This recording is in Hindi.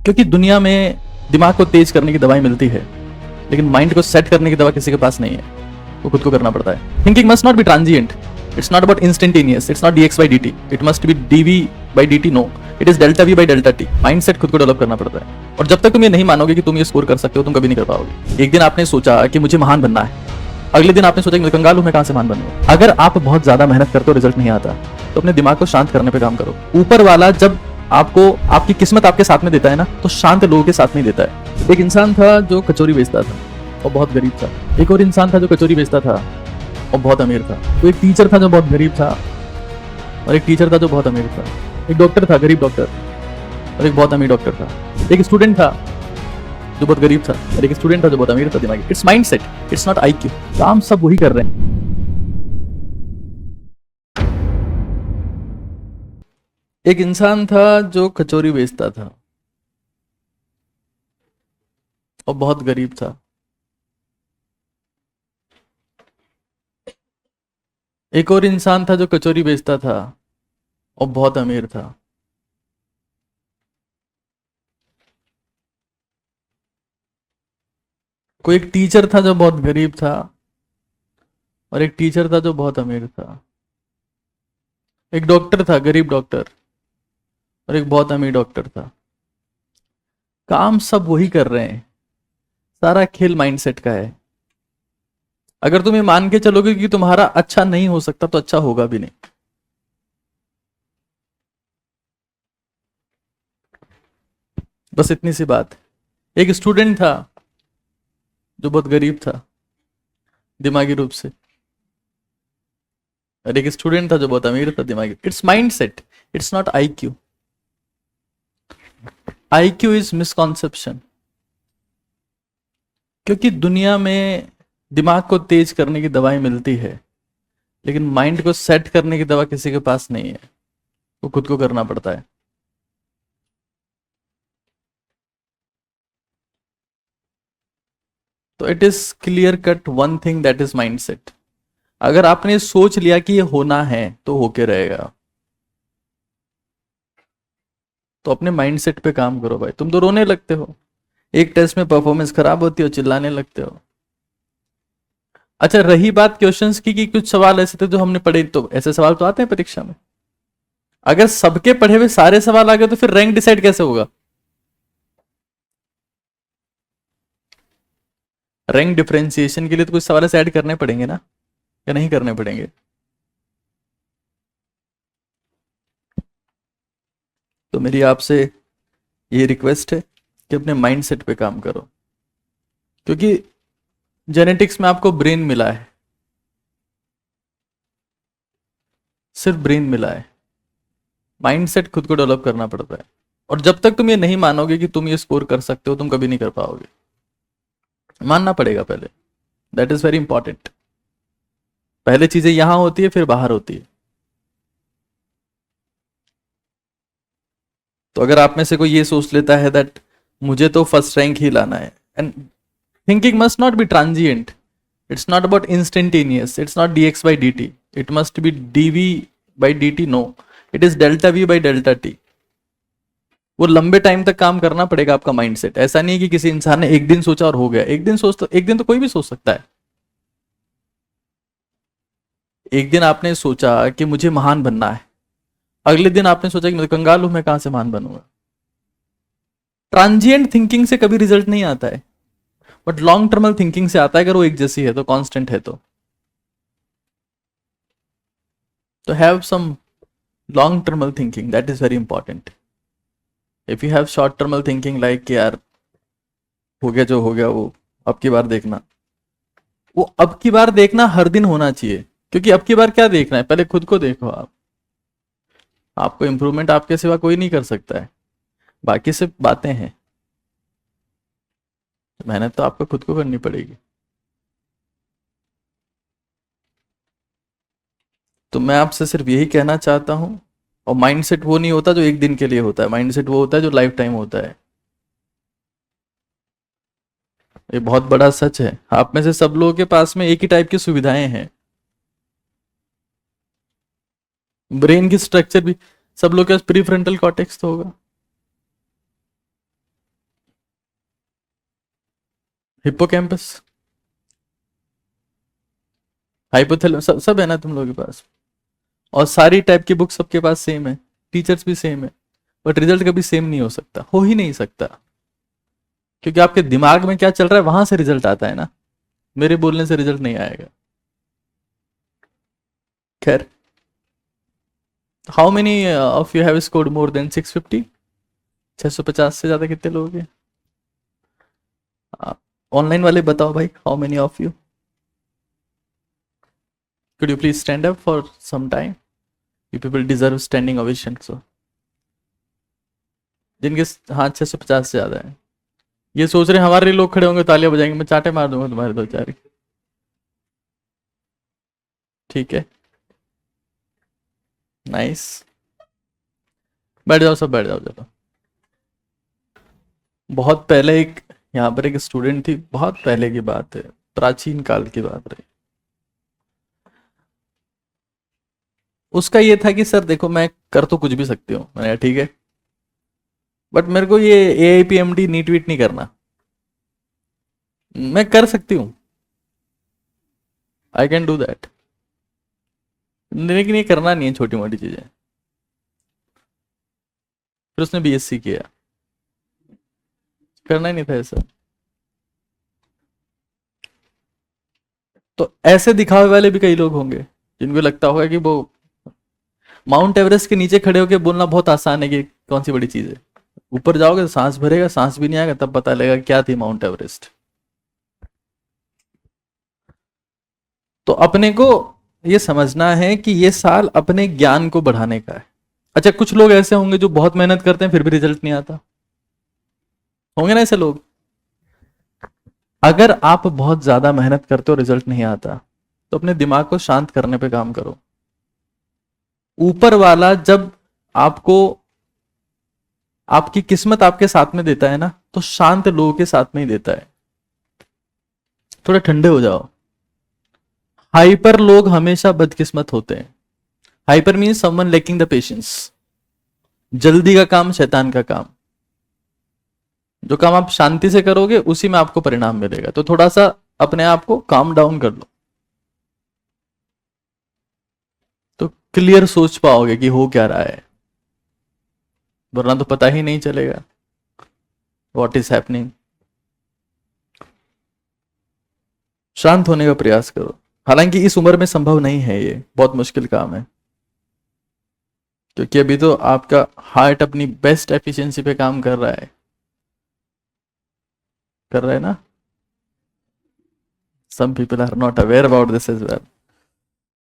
क्योंकि दुनिया में दिमाग को तेज करने की दवाई मिलती है, लेकिन माइंड को सेट करने की दवा किसी के पास नहीं है, वो खुद को करना पड़ता है। Thinking must not be transient, it's not about instantaneous, it's not dx by dt, it must be dv by dt, no, it is delta v by delta t। Mind set खुद को डेवलप करना पड़ता है, और जब तक तुम ये नहीं मानोगे कि तुम ये स्कोर कर सकते हो, तुम कभी नहीं कर पाओगे। एक दिन आपने सोचा कि मुझे महान बनना है, अगले दिन आपने सोचा कि मैं कंगाल हूं, मैं कहां से महान बनूंगा। अगर आप बहुत ज्यादा मेहनत करते हो, रिजल्ट नहीं आता, तो अपने दिमाग को शांत करने पे काम करो। ऊपर वाला जब आपको आपकी किस्मत आपके साथ में देता है ना, तो शांत लोगों के साथ नहीं देता है। एक इंसान था जो कचौरी बेचता था और बहुत गरीब था। एक और इंसान था जो कचौरी बेचता था और बहुत अमीर था। तो एक टीचर था जो बहुत गरीब था, और एक टीचर था जो बहुत अमीर था। एक डॉक्टर था, गरीब डॉक्टर, और एक बहुत अमीर डॉक्टर था। एक स्टूडेंट था जो बहुत गरीब था, और एक स्टूडेंट था जो बहुत अमीर था। दिमागी, it's mindset, it's not IQ। काम सब वही कर रहे हैं। एक इंसान था जो कचौरी बेचता था और बहुत गरीब था। एक और इंसान था जो कचौरी बेचता था और बहुत अमीर था। कोई एक टीचर था जो बहुत गरीब था, और एक टीचर था जो बहुत अमीर था। एक डॉक्टर था, गरीब डॉक्टर, और एक बहुत अमीर डॉक्टर था। काम सब वही कर रहे हैं। सारा खेल माइंडसेट का है। अगर तुम ये मान के चलोगे कि तुम्हारा अच्छा नहीं हो सकता, तो अच्छा होगा भी नहीं। बस इतनी सी बात। एक स्टूडेंट था जो बहुत गरीब था दिमागी रूप से, और एक स्टूडेंट था जो बहुत अमीर था दिमागी। It's mindset, it's not IQ। IQ is misconception. क्योंकि दुनिया में दिमाग को तेज करने की दवाई मिलती है, लेकिन माइंड को सेट करने की दवा किसी के पास नहीं है, वो खुद को करना पड़ता है। तो it is clear cut one thing, that is mindset. अगर आपने सोच लिया कि ये होना है, तो होके रहेगा। तो अपने माइंडसेट पे काम करो भाई। तुम तो रोने लगते हो, एक टेस्ट में परफॉर्मेंस खराब होती हो, चिल्लाने लगते हो। अच्छा, रही बात क्वेश्चंस की कि कुछ सवाल ऐसे थे जो हमने पढ़े, तो ऐसे सवाल तो आते हैं परीक्षा में। अगर सबके पढ़े हुए सारे सवाल आ गए, तो फिर रैंक डिसाइड कैसे होगा? रैंक डिफरेंशिएशन के लिए तो कुछ सवाल ऐसे ऐड करने पड़ेंगे ना, या नहीं करने पड़ेंगे? तो मेरी आपसे ये रिक्वेस्ट है कि अपने माइंडसेट पे काम करो। क्योंकि जेनेटिक्स में आपको ब्रेन मिला है, सिर्फ ब्रेन मिला है। माइंडसेट खुद को डेवलप करना पड़ता है, और जब तक तुम ये नहीं मानोगे कि तुम ये स्कोर कर सकते हो, तुम कभी नहीं कर पाओगे। मानना पड़ेगा पहले, दैट इज वेरी इंपॉर्टेंट। पहले चीजें यहां होती है, फिर बाहर होती है। तो अगर आप में से कोई ये सोच लेता है दैट मुझे तो फर्स्ट रैंक ही लाना है, and thinking must not be transient, it's not about instantaneous, it's not dx by dt, it must be dv by dt, no, it is delta v by delta t। वो लंबे टाइम तक काम करना पड़ेगा आपका माइंडसेट। ऐसा नहीं है कि किसी इंसान ने एक दिन सोचा और हो गया। एक दिन तो कोई भी सोच सकता है। एक दिन आपने सोचा कि मुझे महान बनना है, अगले दिन आपने सोचा कि मैं कंगाल हूं, मैं कहां से महान बनूंगा। ट्रांजिएंट थिंकिंग से कभी रिजल्ट नहीं आता है, बट लॉन्ग टर्मल थिंकिंग से आता है, अगर वो एक जैसी है तो, कांस्टेंट है तो have some long term thinking, that is very important. If you have short term thinking like यार हो गया जो हो गया, वो अब की बार देखना, वो अब की बार देखना हर दिन होना चाहिए। क्योंकि अब की बार क्या देखना है, पहले खुद को देखो आप। आपको इंप्रूवमेंट आपके सिवा कोई नहीं कर सकता है, बाकी सिर्फ बातें हैं। मेहनत तो आपको खुद को करनी पड़ेगी। तो मैं आपसे सिर्फ यही कहना चाहता हूं। और माइंडसेट वो नहीं होता जो एक दिन के लिए होता है, माइंडसेट वो होता है जो लाइफ टाइम होता है। ये बहुत बड़ा सच है। आप में से सब लोगों के पास में एक ही टाइप की सुविधाएं हैं। ब्रेन की स्ट्रक्चर भी सब लोग के पास प्री फ्रंटल कॉर्टेक्स तो होगा, हिप्पोकैम्पस, हाइपोथैलेमस, सब है ना तुम लोगों के पास। और सारी टाइप की बुक सबके पास सेम है, टीचर्स भी सेम है, बट रिजल्ट कभी सेम नहीं हो सकता, हो ही नहीं सकता, क्योंकि आपके दिमाग में क्या चल रहा है वहां से रिजल्ट आता है ना, मेरे बोलने से रिजल्ट नहीं आएगा। खैर, how many of you have scored more than 650? 650 से ज्यादा कितने लोग हैं? ऑनलाइन वाले बताओ भाई, how many of you? Could you please stand up for some time? You people deserve standing ovation. So, जिनके हाँ 650 से ज्यादा है, ये सोच रहे हैं हमारे लिए लोग खड़े होंगे तालियां बजाएंगे, मैं चाटे मार दूंगा तुम्हारे दो चार। ठीक है, नाइस, बैठ जाओ सब, बैठ जाओ चलो। बहुत पहले एक यहाँ पर एक स्टूडेंट थी, बहुत पहले की बात है, प्राचीन काल की बात रही। उसका ये था कि सर देखो मैं कर तो कुछ भी सकती हूँ, मैंने कहा ठीक है, बट मेरे को ये AIPMD नीट वीट नहीं करना। मैं कर सकती हूँ, आई कैन डू दैट, लेकिन ये करना नहीं है छोटी मोटी चीजें। फिर उसने BSc किया, करना ही नहीं था ऐसा। तो ऐसे दिखावे वाले भी कई लोग होंगे जिनको लगता होगा कि वो माउंट एवरेस्ट के नीचे खड़े होकर बोलना बहुत आसान है कि कौन सी बड़ी चीज है, ऊपर जाओगे तो सांस भरेगा, सांस भी नहीं आएगा, तब पता लगेगा क्या थी माउंट एवरेस्ट। तो अपने को ये समझना है कि ये साल अपने ज्ञान को बढ़ाने का है। अच्छा, कुछ लोग ऐसे होंगे जो बहुत मेहनत करते हैं फिर भी रिजल्ट नहीं आता, होंगे ना ऐसे लोग। अगर आप बहुत ज्यादा मेहनत करते हो रिजल्ट नहीं आता, तो अपने दिमाग को शांत करने पे काम करो। ऊपर वाला जब आपको आपकी किस्मत आपके साथ में देता है ना, तो शांत लोगों के साथ में ही देता है। थोड़े ठंडे हो जाओ। हाइपर लोग हमेशा बदकिस्मत होते हैं। Hyper means someone lacking the patience. जल्दी का काम शैतान का काम। जो काम आप शांति से करोगे उसी में आपको परिणाम मिलेगा। तो थोड़ा सा अपने आप को काम डाउन कर लो, तो क्लियर सोच पाओगे कि हो क्या रहा है, वरना तो पता ही नहीं चलेगा व्हाट इज हैपनिंग। शांत होने का प्रयास करो। हालांकि इस उम्र में संभव नहीं है, ये बहुत मुश्किल काम है, क्योंकि अभी तो आपका हार्ट अपनी बेस्ट एफिशिएंसी पे काम कर रहा है ना। Some people are not aware about this as well.